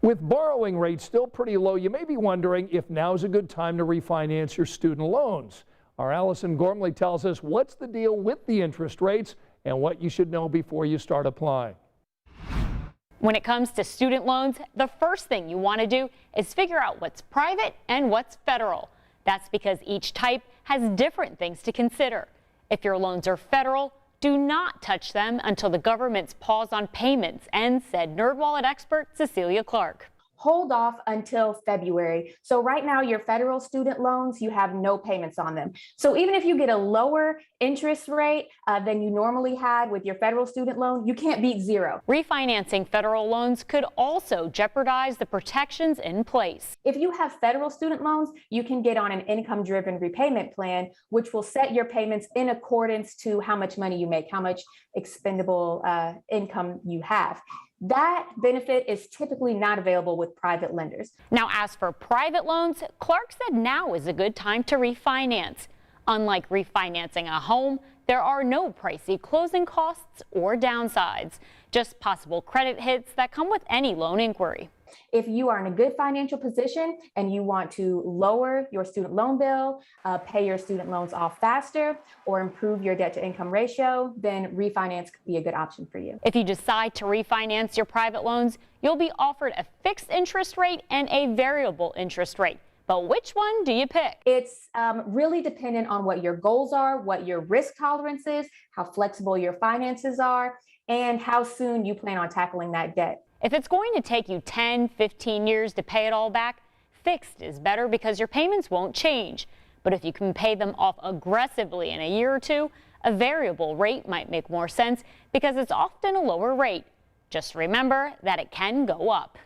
With borrowing rates still pretty low, you may be wondering if now's a good time to refinance your student loans. Our Allison Gormley tells us what's the deal with the interest rates and what you should know before you start applying. When it comes to student loans, the first thing you want to do is figure out what's private and what's federal. That's because each type has different things to consider. If your loans are federal, do not touch them until the government's pause on payments ends, said NerdWallet expert Cecilia Clark. Hold off until February. So right now, your federal student loans, you have no payments on them. So even if you get a lower interest rate than you normally had with your federal student loan, you can't beat zero. Refinancing federal loans could also jeopardize the protections in place. If you have federal student loans, you can get on an income-driven repayment plan, which will set your payments in accordance to how much money you make, how much expendable income you have. That benefit is typically not available with private lenders. Now, as for private loans, Clark said now is a good time to refinance. Unlike refinancing a home, there are no pricey closing costs or downsides, just possible credit hits that come with any loan inquiry. If you are in a good financial position and you want to lower your student loan bill, pay your student loans off faster, or improve your debt to income ratio, then refinance could be a good option for you. If you decide to refinance your private loans, you'll be offered a fixed interest rate and a variable interest rate. But which one do you pick? It's really dependent on what your goals are, what your risk tolerance is, how flexible your finances are, and how soon you plan on tackling that debt. If it's going to take you 10, 15 years to pay it all back, fixed is better because your payments won't change. But if you can pay them off aggressively in a year or two, a variable rate might make more sense because it's often a lower rate. Just remember that it can go up.